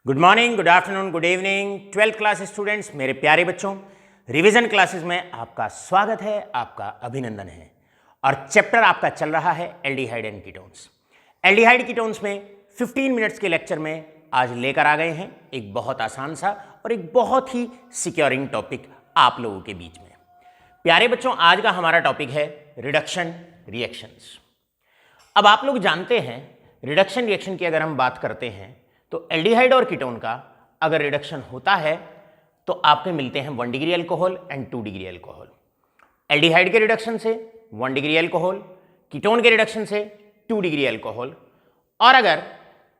Good morning, good afternoon, good evening 12th class students, मेरे प्यारे बच्चों, रिवीजन क्लासेस में आपका स्वागत है, आपका अभिनंदन है। और चैप्टर आपका चल रहा है aldehyde and ketones. Aldehyde ketones में 15 मिनट्स के लेक्चर में आज लेकर आ गए हैं एक बहुत आसान सा और एक बहुत ही सिक्योरिंग टॉपिक आप लोगों के बीच में। प्यारे बच्चों, आज का हमारा टॉपिक है रिडक्शन रिएक्शंस। अब आप लोग जानते हैं रिडक्शन रिएक्शन की अगर हम बात करते हैं तो एल्डिहाइड और कीटोन का अगर रिडक्शन होता है तो आपके मिलते हैं 1 degree alcohol and 2 degree alcohol. Aldehyde के रिडक्शन से 1 डिग्री अल्कोहल, कीटोन के रिडक्शन से 2 डिग्री अल्कोहल। और अगर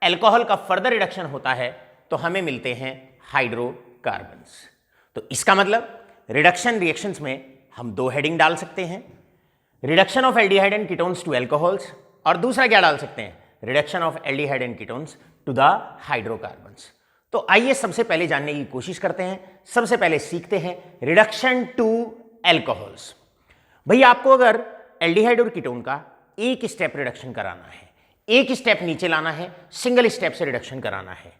अल्कोहल का फर्दर रिडक्शन होता है तो हमें मिलते हैं हाइड्रोकार्बन्स। तो इसका मतलब रिडक्शन रिएक्शंस में हम दो हेडिंग डाल सकते हैं, reduction of aldehyde and ketones to alcohols, और दूसरा क्या डाल सकते हैं, reduction of aldehyde and ketones to the hydrocarbons. तो आइए सबसे पहले जानने की कोशिश करते हैं, सबसे पहले सीखते हैं रिडक्शन टू अल्कोहल्स। भाई आपको अगर एल्डिहाइड और कीटोन का एक स्टेप रिडक्शन कराना है, एक स्टेप नीचे लाना है, सिंगल स्टेप से रिडक्शन कराना है,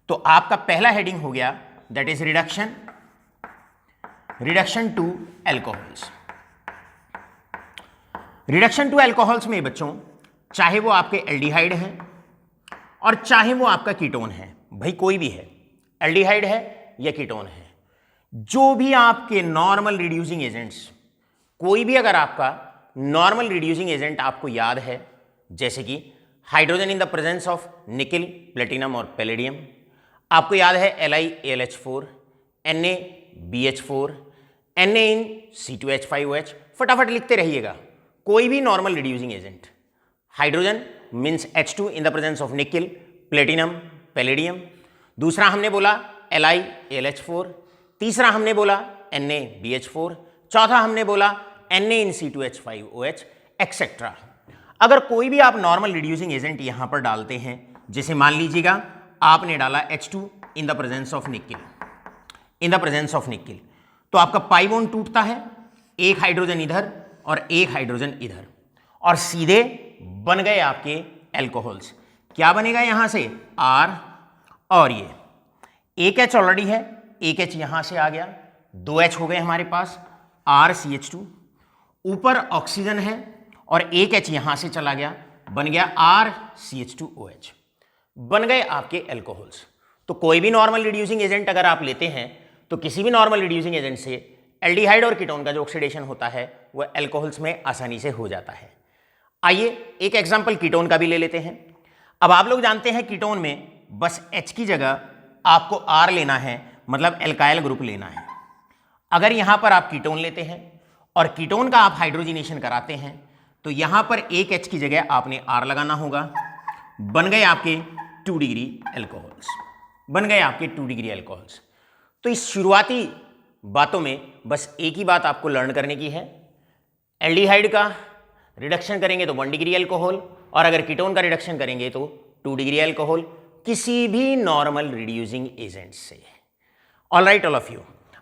तो आपका पहला हेडिंग हो गया that is reduction to alcohols. Reduction to alcohols में बच्चों चाहे वो आपके एल्डिहाइड हैं और चाहे वो आपका कीटोन है, भाई कोई भी है, एल्डिहाइड है या कीटोन है, जो भी आपके नॉर्मल रिड्यूसिंग एजेंट्स, कोई भी अगर आपका नॉर्मल रिड्यूसिंग एजेंट आपको याद है, जैसे कि hydrogen in the presence of nickel, platinum और पैलेडियम, आपको याद है LiAlH4, NaBH4, Na इन C2H5OH, फटाफट लिखते रहिएगा। कोई भी normal reducing agent, hydrogen means H2 in the presence of nickel, platinum, palladium, दूसरा हमने बोला LiAlH4, तीसरा हमने बोला NaBH4, चौथा हमने बोला Na इन C2H5OH एक्सेट्रा। अगर कोई भी आप नॉर्मल रिड्यूसिंग एजेंट यहां पर डालते हैं, जैसे मान लीजिएगा आपने डाला H2 in the presence of nickel, तो आपका पाई बॉन्ड टूटता है, एक हाइड्रोजन इधर और एक हाइड्रोजन इधर, और सीधे बन गए आपके अल्कोहल्स। क्या बनेगा यहां से R, और ये एक H ऑलरेडी है, एक H यहां से आ गया, 2 H हो गए हमारे पास, RCH2, ऊपर ऑक्सीजन है और एक H यहां से चला गया, बन गया RCH2OH, बन गए आपके अल्कोहल्स। तो कोई भी नॉर्मल रिड्यूसिंग एजेंट अगर आप लेते हैं तो किसी भी नॉर्मल रिड्यूसिंग एजेंट से एल्डिहाइड और कीटोन का जो ऑक्सीडेशन होता है वह अल्कोहल्स में आसानी से हो जाता है। आइए एक एग्जांपल कीटोन का भी ले लेते हैं। अब आप लोग जानते हैं कीटोन में बस H की जगह आपको R लेना है, मतलब एल्काइल ग्रुप लेना है। अगर यहां पर आप कीटोन लेते हैं और कीटोन का आप हाइड्रोजिनेशन कराते हैं तो यहां पर एक H की जगह आपने R लगाना होगा, बन गए आपके 2 डिग्री अल्कोहल्स। तो इस शुरुआती बातों में बस एक ही बात आपको लर्न करने की है, एल्डिहाइड का रिडक्शन करेंगे तो 1 डिग्री अल्कोहल, और अगर कीटोन का रिडक्शन करेंगे तो 2 डिग्री अल्कोहल, किसी भी नॉर्मल रिड्यूसिंग एजेंट से। All right all of you,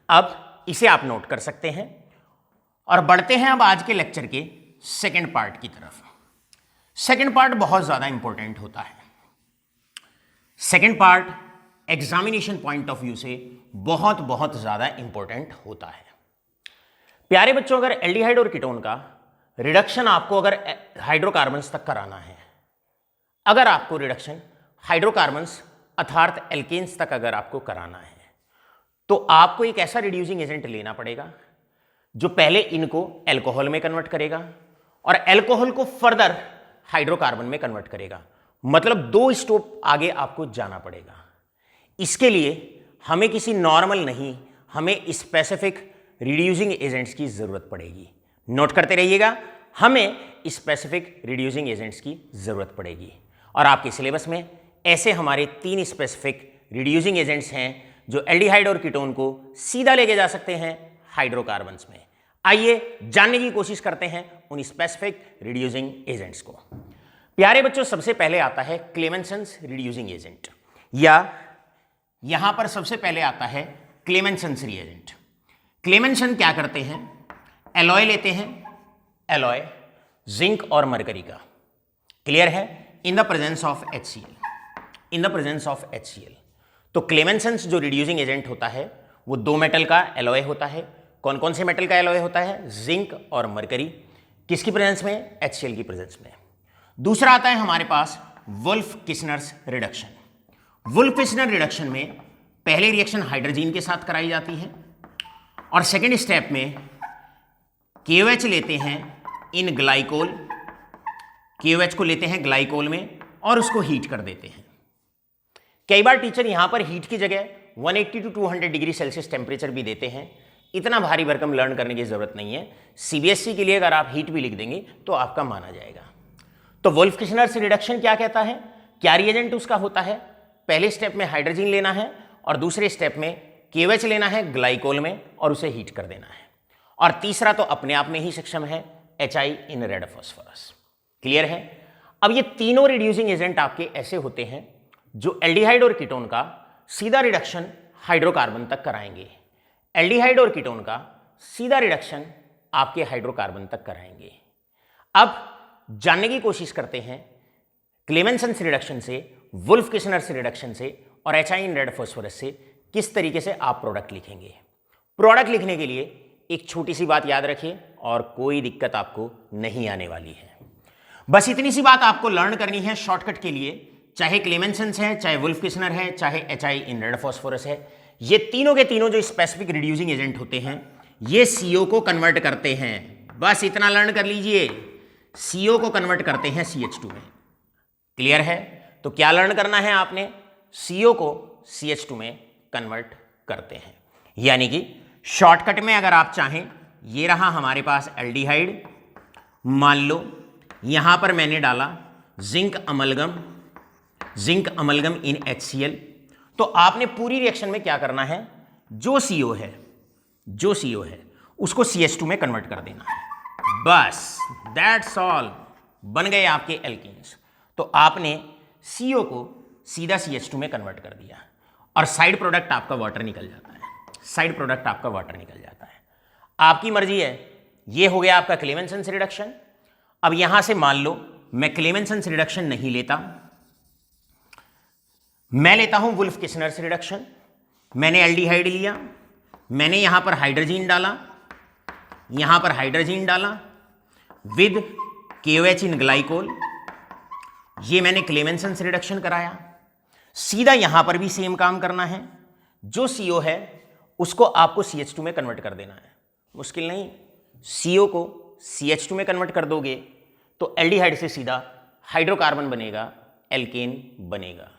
अब इसे आप नोट कर सकते हैं और बढ़ते हैं अब आज के लेक्चर के सेकंड पार्ट की तरफ। सेकंड पार्ट बहुत ज्यादा इंपॉर्टेंट होता है। Second part examination point of view से बहुत ज्यादा इंपॉर्टेंट होता है। प्यारे बच्चों, अगर एल्डिहाइड और कीटोन का रिडक्शन आपको अगर हाइड्रोकार्बन्स तक कराना है, अगर आपको रिडक्शन हाइड्रोकार्बन्स अर्थात एल्केन्स तक अगर आपको कराना है, तो आपको एक ऐसा रिड्यूसिंग एजेंट लेना पड़ेगा जो पहले इनको अल्कोहल में कन्वर्ट करेगा और अल्कोहल को फर्दर हाइड्रोकार्बन में कन्वर्ट करेगा। मतलब 2 स्टेप आगे आपको जाना पड़ेगा। इसके लिए हमें किसी नॉर्मल नहीं, हमें स्पेसिफिक रिड्यूसिंग एजेंट्स की जरूरत पड़ेगी। नोट करते रहिएगा, हमें स्पेसिफिक रिड्यूसिंग एजेंट्स की जरूरत पड़ेगी। और आपके सिलेबस में ऐसे हमारे 3 स्पेसिफिक रिड्यूसिंग एजेंट्स हैं जो एल्डिहाइड और कीटोन को सीधा लेके जा सकते हैं हाइड्रोकार्बन्स में। आइए जानने की कोशिश करते हैं उन स्पेसिफिक रिड्यूसिंग एजेंट्स को। प्यारे बच्चों, सबसे पहले आता है क्लेमेंसन्स रिड्यूसिंग एजेंट, या यहां पर सबसे पहले आता है क्लेमेंसन्स रिएजेंट। क्लेमेंसन क्या करते हैं, एलॉय लेते हैं, एलॉय जिंक और मरकरी का, क्लियर है, इन द प्रेजेंस ऑफ HCl, तो क्लेमेंसन्स जो रिड्यूसिंग एजेंट होता है वो दो मेटल का एलॉय होता है। कौन कौन से मेटल का एलॉय होता है? जिंक और मरकरी। किसकी प्रेजेंस में? HCl की प्रेजेंस में। दूसरा आता है हमारे पास Wolff Kishner's reduction. Wolff Kishner reduction में पहले रिएक्शन हाइड्रोजन के साथ कराई जाती है और सेकेंड स्टेप में KOH लेते हैं इन ग्लाइकोल, KOH को लेते हैं ग्लाइकोल में और उसको हीट कर देते हैं। कई बार टीचर यहां पर हीट की जगह 180 to 200 डिग्री सेल्सियस टेम्परेचर भी देते हैं। इतना भारी भरकम लर्न करने की जरूरत नहीं है। CBSE के लिए अगर आप हीट भी लिख देंगे तो आपका माना जाएगा। तो वुल्फ किस्नर्स रिडक्शन क्या कहता है? क्या रिएजेंट उसका होता है? पहले स्टेप में हाइड्रोजन लेना है और दूसरे स्टेप में KOH लेना है ग्लाइकोल में और उसे हीट कर देना है। और तीसरा तो अपने आप में ही सक्षम है, HI in red phosphorus. Clear है? अब ये तीनों रिड्यूसिंग एजेंट आपके ऐसे होते हैं जो एल्डिहाइड और कीटोन का सीधा रिडक्शन हाइड्रोकार्बन तक कराएंगे। एल्डिहाइड और कीटोन का सीधा रिडक्शन आपके हाइड्रोकार्बन तक कराएंगे। अब जानने की कोशिश करते हैं क्लेमेंसन्स रिडक्शन से, वुल्फ किस्नर्स रिडक्शन से और HI इन रेड फास्फोरस से किस तरीके से आप प्रोडक्ट लिखेंगे। प्रोडक्ट लिखने के लिए एक छोटी सी बात याद रखिए और कोई दिक्कत आपको नहीं आने वाली है। बस इतनी सी बात आपको लर्न करनी है शॉर्टकट के लिए। चाहे क्लेमेंसन्स है, चाहे वुल्फ किस्नर है, चाहे HI इन रेड फास्फोरस है, ये तीनों के तीनों जो स्पेसिफिक रिड्यूसिंग एजेंट होते हैं ये CO को कन्वर्ट करते हैं। बस इतना लर्न कर लीजिए, CO को कन्वर्ट करते हैं CH2 में। क्लियर है? तो क्या लर्न करना है आपने? CO को CH2 में कन्वर्ट करते हैं। यानी कि शॉर्टकट में अगर आप चाहें, ये रहा हमारे पास एल्डिहाइड, मान लो यहां पर मैंने डाला जिंक अमलगम इन HCl, तो आपने पूरी रिएक्शन में क्या करना है? जो CO है उसको CH2 में कन्वर्ट कर देना है। बस दैट्स ऑल, बन गए आपके एल्कीन्स। तो आपने CO को सीधा CH2 में कन्वर्ट कर दिया और साइड प्रोडक्ट आपका वाटर निकल जाता है। आपकी मर्जी है। ये हो गया आपका क्लेमेंसन्स रिडक्शन। अब यहां से मान लो मैं क्लेमेंसन्स रिडक्शन नहीं लेता, मैं लेता हूं वुल्फ किस्नर्स रिडक्शन। मैंने एल्डिहाइड लिया, मैंने यहां पर हाइड्रोजन डाला, विद KOH इन ग्लाइकोल। ये मैंने क्लेमेंसन्स रिडक्शन कराया। सीधा यहां पर भी सेम काम करना है। जो CO है उसको आपको CH2 में कन्वर्ट कर देना है। मुश्किल नहीं, CO को CH2 में कन्वर्ट कर दोगे तो एल्डिहाइड से सीधा हाइड्रोकार्बन बनेगा, एल्केन बनेगा।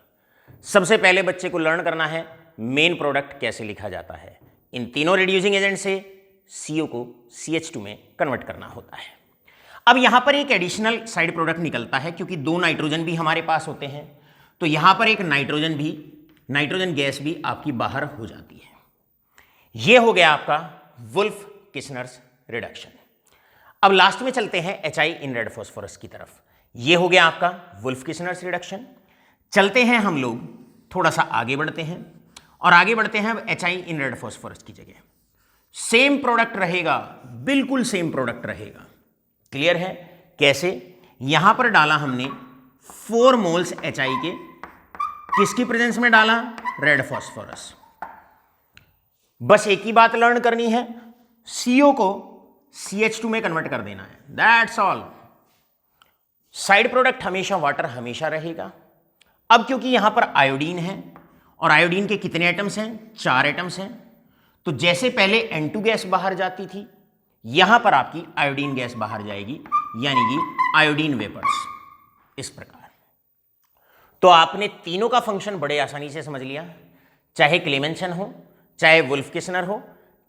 सबसे पहले बच्चे को लर्न करना है मेन प्रोडक्ट कैसे लिखा जाता है। इन तीनों रिड्यूसिंग एजेंट से CO को CH2 में कन्वर्ट करना होता है। अब यहां पर एक एडिशनल साइड प्रोडक्ट निकलता है क्योंकि दो नाइट्रोजन भी हमारे पास होते हैं, तो यहां पर एक नाइट्रोजन गैस भी आपकी बाहर हो जाती है। यह हो गया आपका वुल्फ किस्नर्स रिडक्शन। अब लास्ट में चलते हैं HI इन रेड फास्फोरस की तरफ। यह हो गया आपका वुल्फ किस्नर्स रिडक्शन। चलते हैं हम लोग थोड़ा सा आगे बढ़ते हैं और आगे बढ़ते हैं अब HI इन रेड फास्फोरस की जगह सेम प्रोडक्ट रहेगा, बिल्कुल सेम प्रोडक्ट रहेगा। क्लियर है? कैसे? यहां पर डाला हमने 4 मोल्स HI के, किसकी प्रेजेंस में डाला? Red phosphorus. बस एक ही बात लर्न करनी है, CO को CH2 में कन्वर्ट कर देना है। That's all. साइड प्रोडक्ट हमेशा वाटर हमेशा रहेगा। अब क्योंकि यहां पर आयोडीन है और आयोडीन के कितने एटम्स हैं? 4 एटम्स हैं। तो जैसे पहले N2 गैस बाहर जाती थी, यहां पर आपकी आयोडीन गैस बाहर जाएगी, यानी कि आयोडीन वेपर्स। इस प्रकार तो आपने तीनों का फंक्शन बड़े आसानी से समझ लिया। चाहे क्लेमेंसन हो, चाहे वुल्फ किस्नर हो,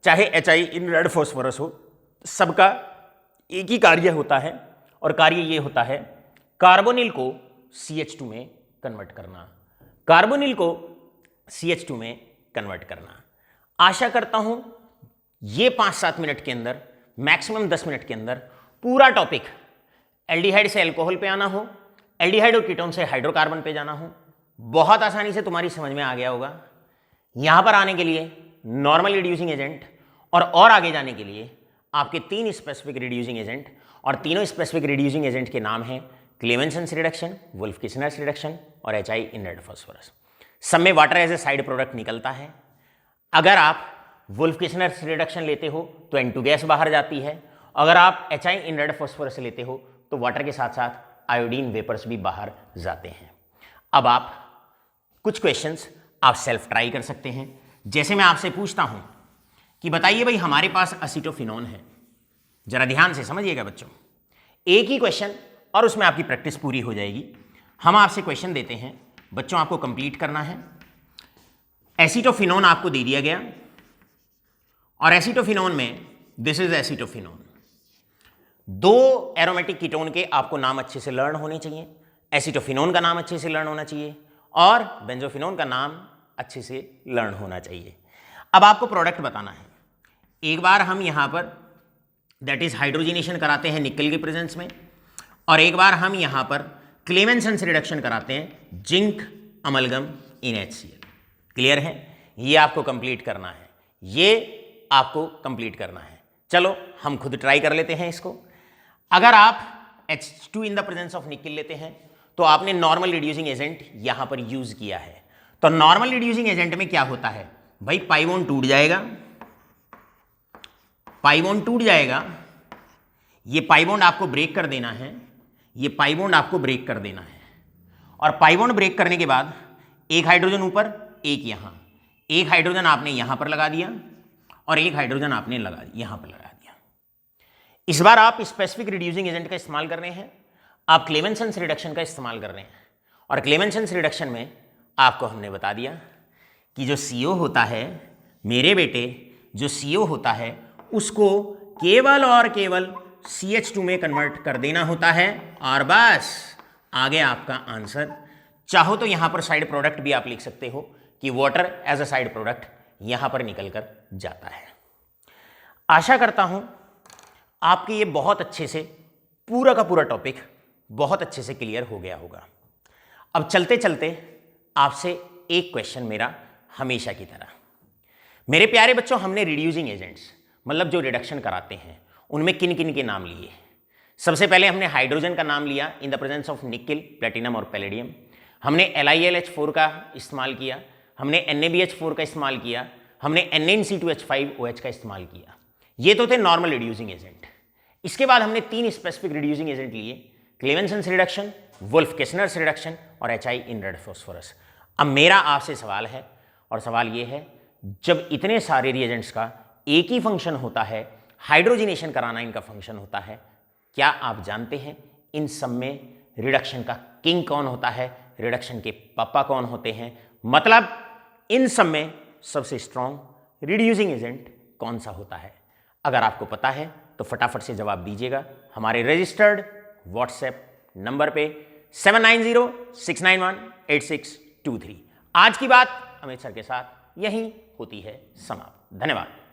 चाहे HI इन रेड फास्फोरस हो, सबका एक ही कार्य होता है और कार्य ये होता है कार्बोनिल को CH2 में कन्वर्ट करना। आशा करता हूं ये 5-7 मिनट के अंदर, मैक्सिमम 10 मिनट के अंदर पूरा टॉपिक एल्डिहाइड से अल्कोहल पे आना हो, एल्डिहाइड और कीटोन से हाइड्रोकार्बन पे जाना हो, बहुत आसानी से तुम्हारी समझ में आ गया होगा। यहां पर आने के लिए नॉर्मल रिड्यूसिंग एजेंट और आगे जाने के लिए आपके 3 स्पेसिफिक रिड्यूसिंग एजेंट, और तीनों स्पेसिफिक रिड्यूसिंग एजेंट के नाम हैं Clemmensen's reduction, Wolff Kishner's reduction और HI इन रेड फास्फोरस। सब में water as a side product निकलता है। अगर आप वुल्फ-किचनर रिडक्शन लेते हो तो N2 गैस बाहर जाती है। अगर आप HI इन रेड फॉस्फोरस लेते हो तो वाटर के साथ साथ आयोडीन वेपर्स भी बाहर जाते हैं। अब आप कुछ क्वेश्चंस आप सेल्फ ट्राई कर सकते हैं। जैसे मैं आपसे पूछता हूं कि बताइए भाई हमारे पास असीटोफिनोन है, जरा ध्यान से समझिएगा बच्चों, एक ही क्वेश्चन और उसमें आपकी प्रैक्टिस पूरी हो जाएगी। हम आपसे क्वेश्चन देते हैं बच्चों, आपको कंप्लीट करना है। एसीटोफिनोन आपको दे दिया गया और एसीटोफिनोन में दिस इज एसीटोफिनोन। दो एरोमेटिक कीटोन के आपको नाम अच्छे से लर्न होने चाहिए। एसीटोफिनोन का नाम अच्छे से लर्न होना चाहिए और बेंजोफिनोन का नाम अच्छे से लर्न होना चाहिए। अब आपको प्रोडक्ट बताना है। एक बार हम यहां पर दैट इज हाइड्रोजिनेशन कराते हैं निकल के प्रेजेंस में, और एक बार हम यहां पर क्लेमेंसन से रिडक्शन कराते हैं जिंक अमलगम इन HCl। क्लियर है? ये आपको कंप्लीट करना है, ये आपको कंप्लीट करना है। चलो हम खुद ट्राई कर लेते हैं इसको। अगर आप H2 in the presence of निकल लेते हैं तो आपने नॉर्मल रिड्यूसिंग एजेंट यहां पर यूज किया है। तो नॉर्मल रिड्यूसिंग एजेंट में क्या होता है भाई, पाई बॉन्ड टूट जाएगा, पाई बॉन्ड टूट जाएगा, ये पाई बॉन्ड आपको ब्रेक कर देना है, ये पाई बॉन्ड आपको ब्रेक कर देना है, और पाई बॉन्ड ब्रेक करने के बाद एक हाइड्रोजन ऊपर एक यहां, एक हाइड्रोजन आपने यहां पर लगा दिया और एक हाइड्रोजन आपने यहां पर लगा दिया। इस बार आप स्पेसिफिक रिड्यूसिंग एजेंट का इस्तेमाल कर रहे हैं, आप क्लेमेंसन रिडक्शन का इस्तेमाल कर रहे हैं। और क्लेमेंसन रिडक्शन में आपको हमने बता दिया कि जो CO होता है मेरे बेटे, जो CO होता है उसको केवल और केवल CH2 में कन्वर्ट कर देना होता है और बस आगे आपका आंसर। चाहो तो यहां पर साइड प्रोडक्ट भी आप लिख सकते हो कि water as a side product यहां पर निकल कर जाता है। आशा करता हूं आपके ये बहुत अच्छे से पूरा का पूरा टॉपिक बहुत अच्छे से क्लियर हो गया होगा। अब चलते चलते आपसे एक क्वेश्चन मेरा हमेशा की तरह। मेरे प्यारे बच्चों, हमने रिड्यूसिंग एजेंट्स मतलब जो रिडक्शन कराते हैं उनमें किन किन के नाम लिए। सबसे पहले हमने हाइड्रोजन का नाम लिया in the presence of nickel, platinum और पैलेडियम। हमने LiLH4 का इस्तेमाल किया, हमने NaBH4 का इस्तेमाल किया, हमने NaC2H5OH का इस्तेमाल किया। ये तो थे नॉर्मल रिड्यूसिंग एजेंट। इसके बाद हमने 3 स्पेसिफिक रिड्यूसिंग एजेंट लिए, क्लेमेंसन रिडक्शन, वुल्फ-किचनर रिडक्शन और HI इन रेड फॉस्फोरस। अब मेरा आपसे सवाल है, और सवाल ये है, जब इतने सारे रिएजेंट्स का एक ही फंक्शन होता है, हाइड्रोजिनेशन कराना इनका फंक्शन होता है, क्या आप जानते हैं इन सब में रिडक्शन का किंग कौन होता है, रिडक्शन के पापा कौन होते हैं? मतलब इन सब में सबसे स्ट्रॉन्ग रिड्यूसिंग एजेंट कौन सा होता है? अगर आपको पता है तो फटाफट से जवाब दीजिएगा हमारे रजिस्टर्ड व्हाट्सएप नंबर पे 7906918623। आज की बात अमित सर के साथ यहीं होती है समाप्त। धन्यवाद।